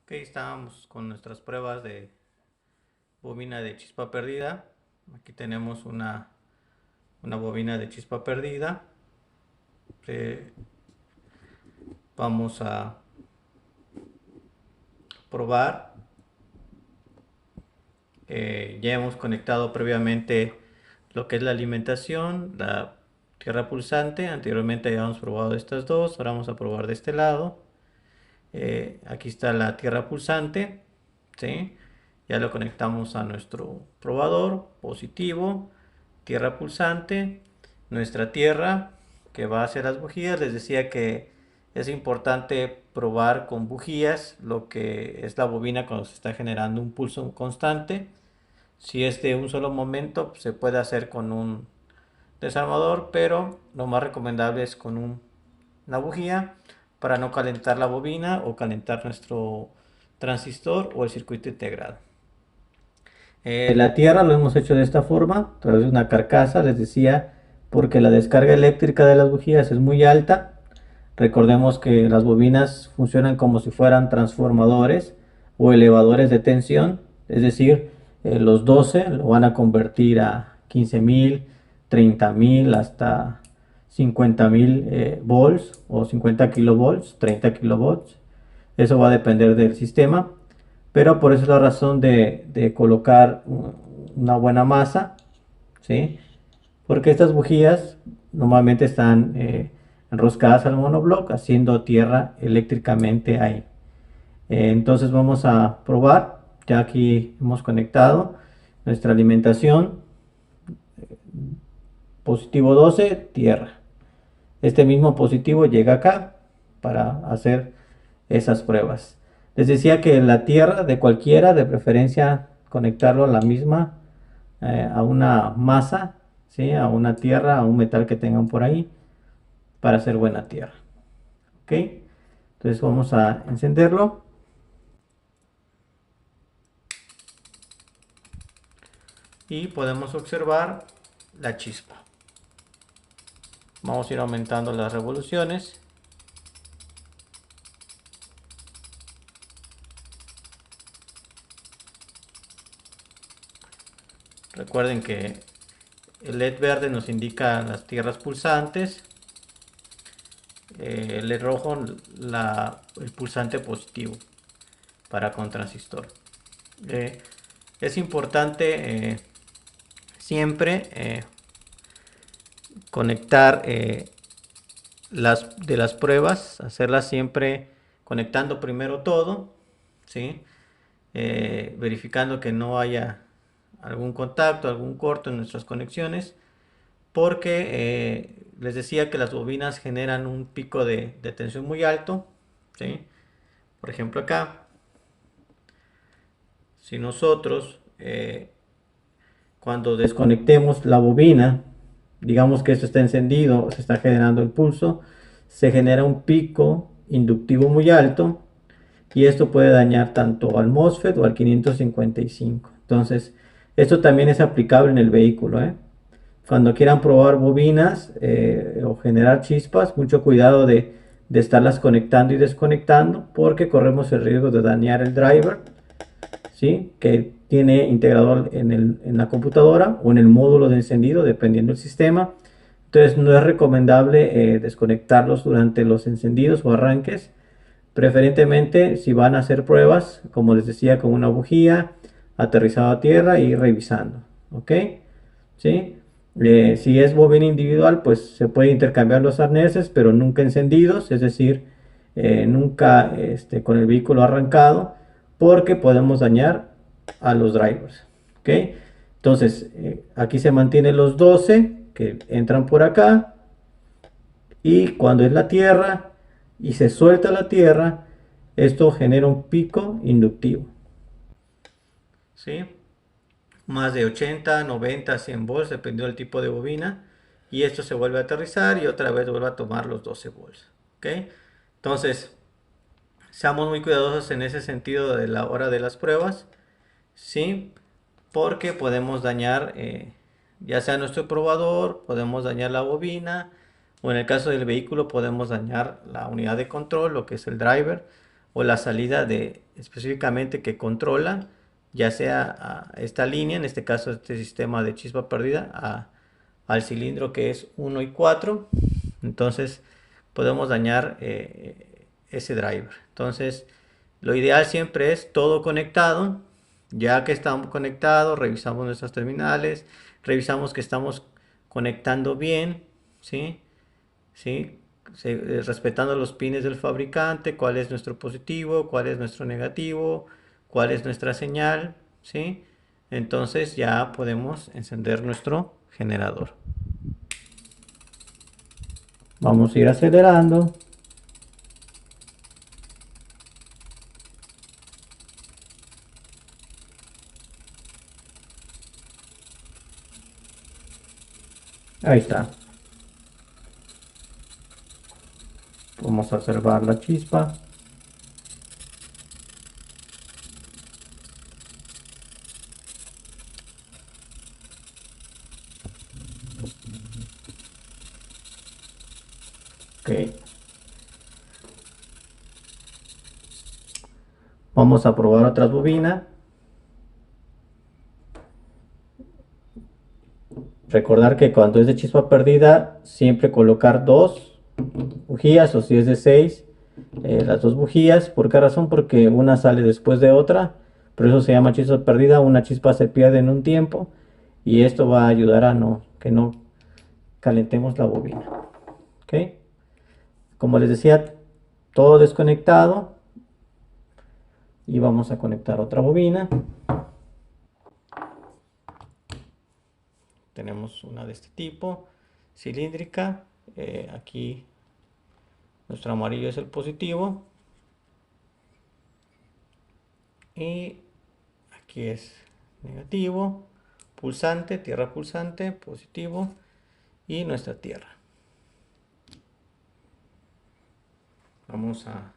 Ok, estábamos con nuestras pruebas de bobina de chispa perdida. Aquí tenemos una bobina de chispa perdida. Vamos a probar. Ya hemos conectado previamente lo que es la alimentación, la tierra pulsante. Anteriormente ya hemos probado estas dos. Ahora vamos a probar de este lado. Aquí está la tierra pulsante. ¿Sí? Ya lo conectamos a nuestro probador positivo, tierra pulsante, nuestra tierra que va hacia las bujías. Les decía que es importante probar con bujías lo que es la bobina cuando se está generando un pulso constante. Si es de un solo momento, pues, se puede hacer con un desarmador, pero lo más recomendable es con una bujía para no calentar la bobina o calentar nuestro transistor o el circuito integrado. La tierra lo hemos hecho de esta forma, a través de una carcasa, les decía, porque la descarga eléctrica de las bujías es muy alta. Recordemos que las bobinas funcionan como si fueran transformadores o elevadores de tensión, es decir, los 12 lo van a convertir a 15.000, 30.000 hasta 50.000 volts o 50 kilovolts, 30 kilovolts. Eso va a depender del sistema, pero por eso es la razón de colocar una buena masa, ¿sí? Porque estas bujías normalmente están enroscadas al monobloc, haciendo tierra eléctricamente ahí. Entonces vamos a probar. Ya aquí hemos conectado nuestra alimentación. Positivo 12, tierra. Este mismo positivo llega acá para hacer esas pruebas. Les decía que la tierra de cualquiera, de preferencia conectarlo a la misma, a una masa, ¿sí? A una tierra, a un metal que tengan por ahí, para hacer buena tierra. ¿Ok? Entonces vamos a encenderlo. Y podemos observar la chispa. Vamos a ir aumentando las revoluciones. Recuerden que el LED verde nos indica las tierras pulsantes, el LED rojo el pulsante positivo para con transistor. Es importante siempre conectar las pruebas, hacerlas siempre conectando primero todo, ¿sí? Verificando que no haya algún contacto, algún corto en nuestras conexiones, porque les decía que las bobinas generan un pico de tensión muy alto, ¿sí? Por ejemplo acá, si nosotros cuando desconectemos la bobina, digamos que esto está encendido, se está generando el pulso, se genera un pico inductivo muy alto y esto puede dañar tanto al MOSFET o al 555. Entonces, esto también es aplicable en el vehículo, ¿eh? Cuando quieran probar bobinas o generar chispas, mucho cuidado de estarlas conectando y desconectando porque corremos el riesgo de dañar el driver, ¿sí? Que tiene integrador en la computadora o en el módulo de encendido, dependiendo del sistema. Entonces no es recomendable desconectarlos durante los encendidos o arranques. Preferentemente si van a hacer pruebas, como les decía, con una bujía, aterrizado a tierra y revisando. ¿Ok? ¿Sí? Si es bobina individual, pues se puede intercambiar los arneses, pero nunca encendidos, es decir, nunca con el vehículo arrancado, porque podemos dañar a los drivers. ¿Ok? Entonces, aquí se mantienen los 12 que entran por acá, y cuando es la tierra y se suelta la tierra, esto genera un pico inductivo. ¿Sí? Más de 80, 90, 100 volts, dependiendo del tipo de bobina. Y esto se vuelve a aterrizar y otra vez vuelve a tomar los 12 volts. ¿Ok? Entonces, seamos muy cuidadosos en ese sentido de la hora de las pruebas. ¿Sí? Porque podemos dañar ya sea nuestro probador, podemos dañar la bobina, o en el caso del vehículo podemos dañar la unidad de control, lo que es el driver, o la salida de específicamente que controla, ya sea a esta línea, en este caso este sistema de chispa perdida, al cilindro que es 1 y 4. Entonces podemos dañar ese driver. Entonces lo ideal siempre es todo conectado. Ya que estamos conectados, revisamos nuestras terminales, revisamos que estamos conectando bien, ¿sí? ¿Sí? Respetando los pines del fabricante, cuál es nuestro positivo, cuál es nuestro negativo, cuál es nuestra señal, ¿sí? Entonces ya podemos encender nuestro generador. Vamos a ir acelerando. Ahí está. Vamos a observar la chispa. Ok. Vamos a probar otra bobina. Recordar que cuando es de chispa perdida, siempre colocar dos bujías, o si es de 6, las dos bujías. ¿Por qué razón? Porque una sale después de otra, por eso se llama chispa perdida. Una chispa se pierde en un tiempo y esto va a ayudar a que no calentemos la bobina. ¿Ok? Como les decía, todo desconectado, y vamos a conectar otra bobina. Tenemos una de este tipo, cilíndrica. Aquí nuestro amarillo es el positivo y aquí es negativo, pulsante, tierra pulsante, positivo, y nuestra tierra. Vamos a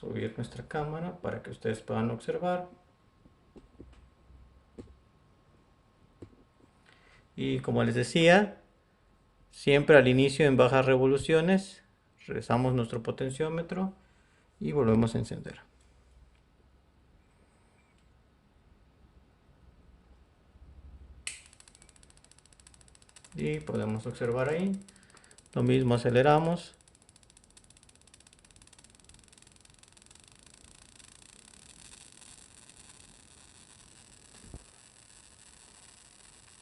subir nuestra cámara para que ustedes puedan observar. Y como les decía, siempre al inicio en bajas revoluciones, regresamos nuestro potenciómetro y volvemos a encender. Y podemos observar ahí, lo mismo, aceleramos.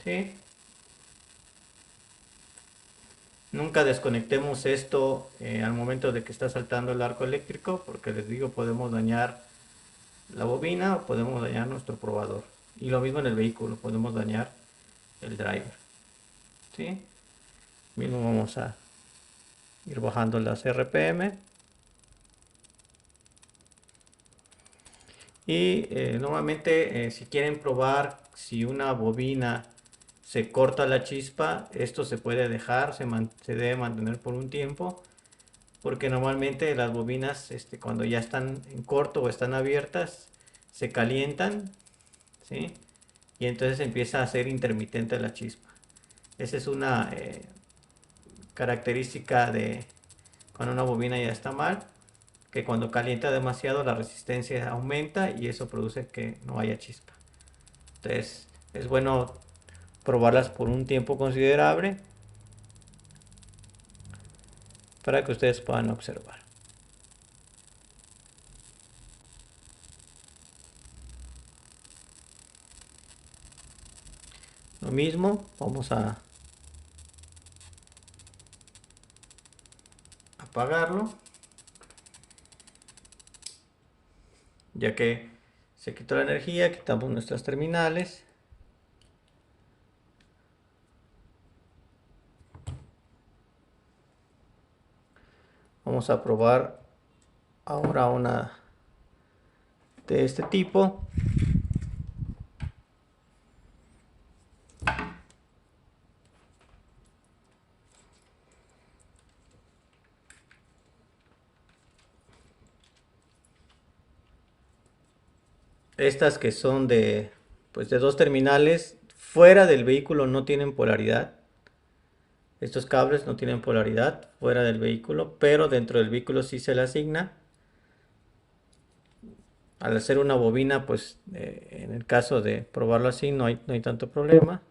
¿Sí? Nunca desconectemos esto al momento de que está saltando el arco eléctrico, porque les digo, podemos dañar la bobina o podemos dañar nuestro probador. Y lo mismo en el vehículo, podemos dañar el driver. ¿Sí? Mismo vamos a ir bajando las RPM. Y normalmente si quieren probar si una bobina se corta la chispa, esto se puede dejar, se debe mantener por un tiempo, porque normalmente las bobinas cuando ya están en corto o están abiertas se calientan, ¿sí? Y entonces empieza a ser intermitente la chispa. Esa es una característica de cuando una bobina ya está mal, que cuando calienta demasiado la resistencia aumenta y eso produce que no haya chispa. Entonces es bueno probarlas por un tiempo considerable para que ustedes puedan observar. Lo mismo, vamos a apagarlo, ya que se quitó la energía. Quitamos nuestras terminales. Vamos a probar ahora una de este tipo. Estas que son pues de dos terminales fuera del vehículo no tienen polaridad. Estos cables no tienen polaridad fuera del vehículo, pero dentro del vehículo sí se le asigna. Al hacer una bobina, pues en el caso de probarlo así no hay tanto problema.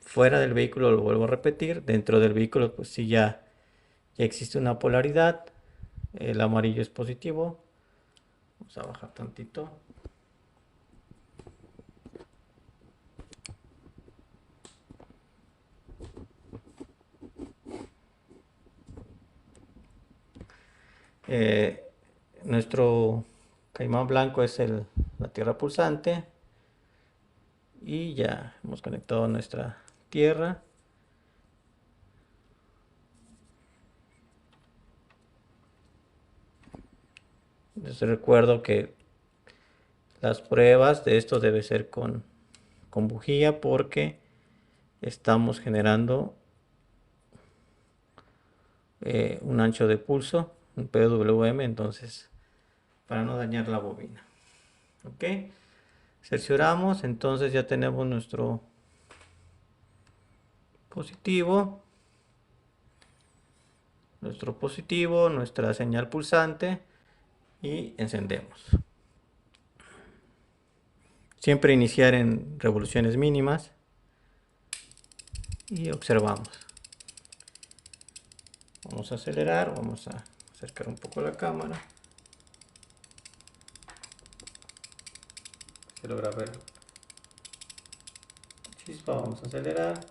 Fuera del vehículo, lo vuelvo a repetir, dentro del vehículo pues sí ya existe una polaridad. El amarillo es positivo. Vamos a bajar tantito. Eh, Nuestro caimán blanco es la tierra pulsante. Y ya hemos conectado nuestra tierra. Les recuerdo que las pruebas de esto debe ser con bujía, porque estamos generando un ancho de pulso, un PWM, entonces para no dañar la bobina. Ok, cercioramos, entonces ya tenemos nuestro positivo, nuestra señal pulsante, y encendemos. Siempre iniciar en revoluciones mínimas y observamos. Vamos a acelerar, vamos a acercar un poco la cámara. Se logra ver chispa, vamos a acelerar.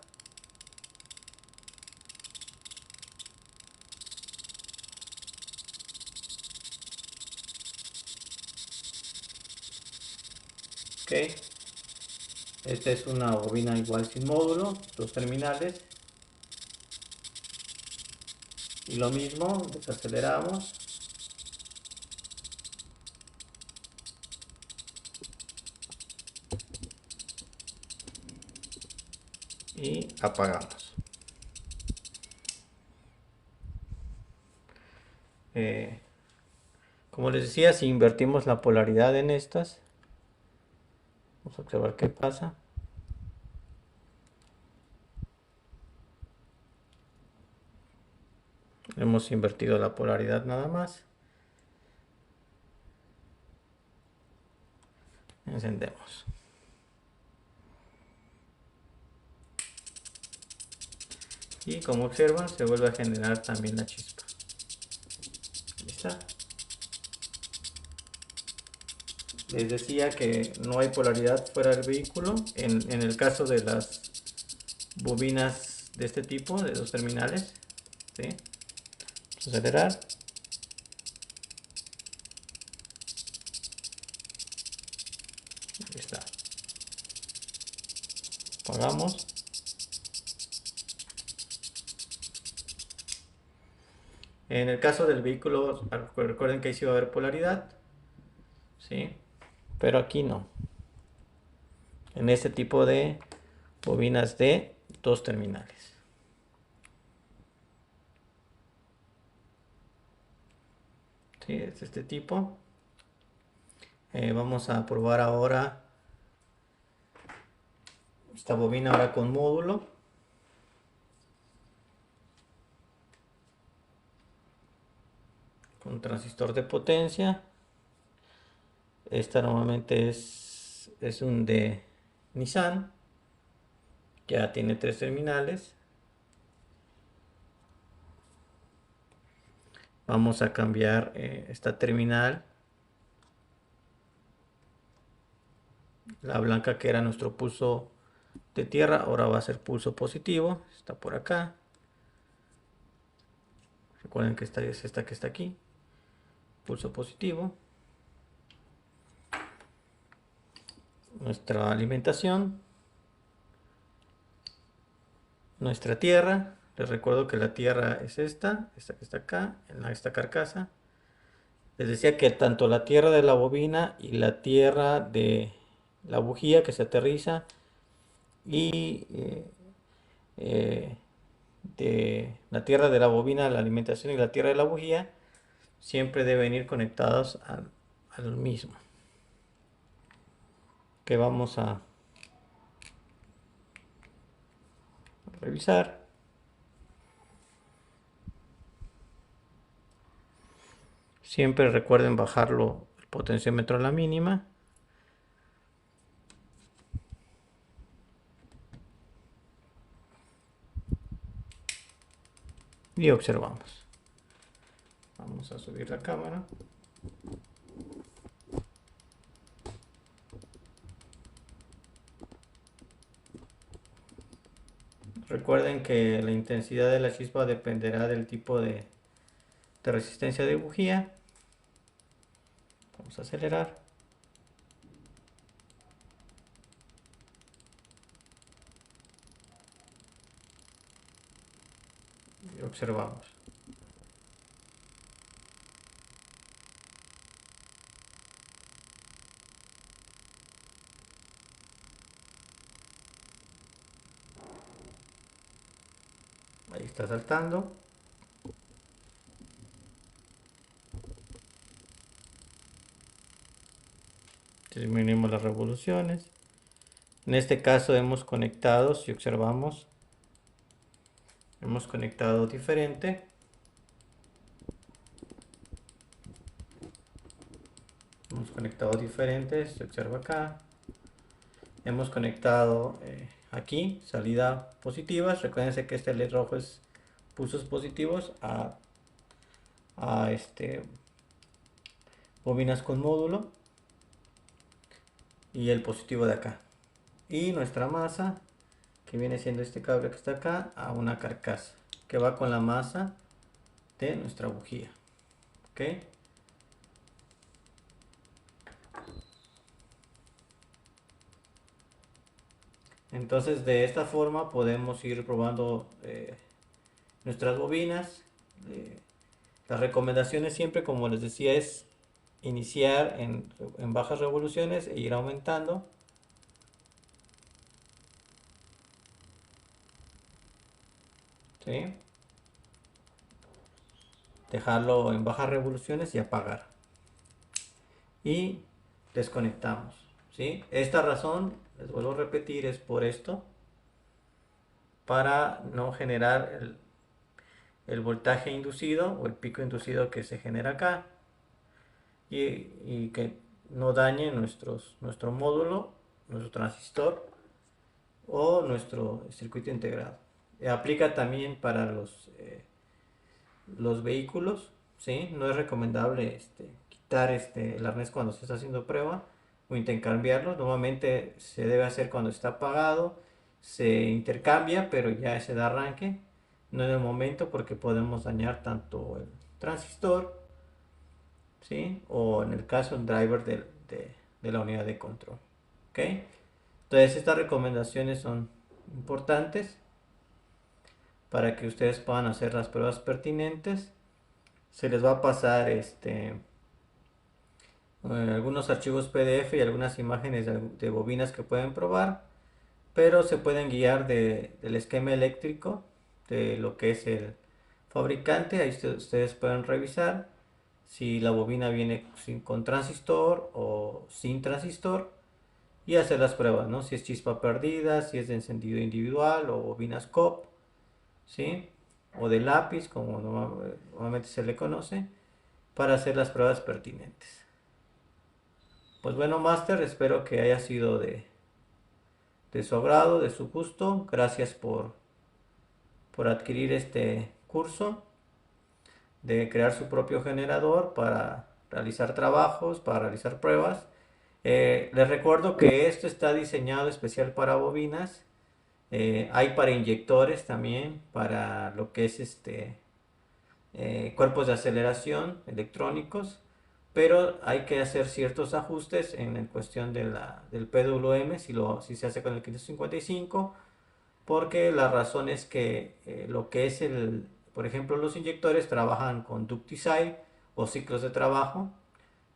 Ok, esta es una bobina igual sin módulo, dos terminales. Y lo mismo, desaceleramos. Y apagamos. Eh, Como les decía, si invertimos la polaridad en estas, vamos a observar qué pasa. Hemos invertido la polaridad nada más. Encendemos. Y como observan, se vuelve a generar también la chispa. Ahí está. Les decía que no hay polaridad fuera del vehículo. En el caso de las bobinas de este tipo, de dos terminales, ¿sí? Vamos a acelerar. Ahí está. Apagamos. En el caso del vehículo, recuerden que ahí sí va a haber polaridad, ¿sí? Pero aquí no. En este tipo de bobinas de dos terminales. ¿Sí? Es este tipo. Vamos a probar ahora esta bobina ahora con módulo. Con transistor de potencia. Esta normalmente es un de Nissan. Ya tiene tres terminales. Vamos a cambiar esta terminal. La blanca, que era nuestro pulso de tierra, ahora va a ser pulso positivo. Está por acá. Recuerden que esta es esta que está aquí. Pulso positivo. Nuestra alimentación. Nuestra tierra. Les recuerdo que la tierra es esta que está acá, en esta carcasa. Les decía que tanto la tierra de la bobina y la tierra de la bujía que se aterriza, y de la tierra de la bobina, la alimentación, y la tierra de la bujía, siempre deben ir conectados al mismo. Que vamos a revisar. Siempre recuerden bajarlo el potenciómetro a la mínima. Y observamos. Vamos a subir la cámara. Recuerden que la intensidad de la chispa dependerá del tipo de resistencia de bujía. Vamos a acelerar. Y observamos. Ahí está saltando. Disminuimos las revoluciones. En este caso hemos conectado, si observamos, hemos conectado diferente. Hemos conectado diferente, se observa acá. Hemos conectado aquí, salida positivas. Recuerden que este LED rojo es pulsos positivos a bobinas con módulo. Y el positivo de acá. Y nuestra masa, que viene siendo este cable que está acá, a una carcasa, que va con la masa de nuestra bujía. ¿Ok? Entonces de esta forma podemos ir probando nuestras bobinas. Las recomendaciones siempre, como les decía, es iniciar en bajas revoluciones e ir aumentando. ¿Sí? Dejarlo en bajas revoluciones y apagar. Y desconectamos. ¿Sí? Esta razón, les vuelvo a repetir, es por esto, para no generar el voltaje inducido o el pico inducido que se genera acá y que no dañe nuestro módulo, nuestro transistor o nuestro circuito integrado. Aplica también para los vehículos, ¿sí? No es recomendable quitar el arnés cuando se está haciendo prueba o intercambiarlo. Normalmente se debe hacer cuando está apagado, se intercambia, pero ya se da arranque, no en el momento, porque podemos dañar tanto el transistor, ¿sí? O en el caso el driver de la unidad de control. ¿Ok? Entonces estas recomendaciones son importantes para que ustedes puedan hacer las pruebas pertinentes. Se les va a pasar algunos archivos PDF y algunas imágenes de bobinas que pueden probar, pero se pueden guiar del esquema eléctrico de lo que es el fabricante. Ahí ustedes pueden revisar si la bobina viene con transistor o sin transistor y hacer las pruebas, ¿no? Si es chispa perdida, si es de encendido individual o bobinas COP, ¿sí? O de lápiz, como normalmente se le conoce, para hacer las pruebas pertinentes. Pues bueno, Master, espero que haya sido de su agrado, de su gusto. Gracias por adquirir este curso de crear su propio generador para realizar trabajos, para realizar pruebas. Les recuerdo que esto está diseñado especial para bobinas. Hay para inyectores también, para lo que es cuerpos de aceleración electrónicos, pero hay que hacer ciertos ajustes en cuestión del PWM si se hace con el 555, porque la razón es que lo que es por ejemplo, los inyectores trabajan con ductile o ciclos de trabajo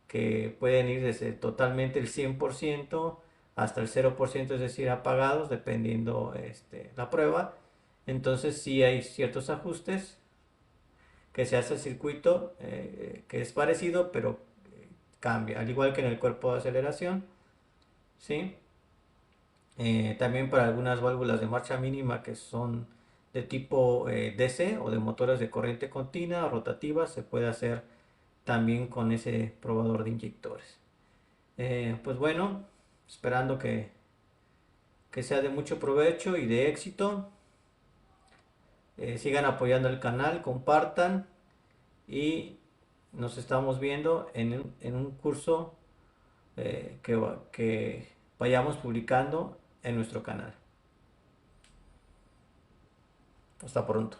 que pueden ir desde totalmente el 100% hasta el 0%, es decir, apagados, dependiendo la prueba. Entonces sí hay ciertos ajustes que se hace el circuito, que es parecido, pero cambia, al igual que en el cuerpo de aceleración, ¿sí? También para algunas válvulas de marcha mínima que son de tipo DC o de motores de corriente continua rotativa se puede hacer también con ese probador de inyectores. Pues bueno, esperando que sea de mucho provecho y de éxito. Sigan apoyando el canal, compartan y nos estamos viendo en un curso que vayamos publicando en nuestro canal. Hasta pronto.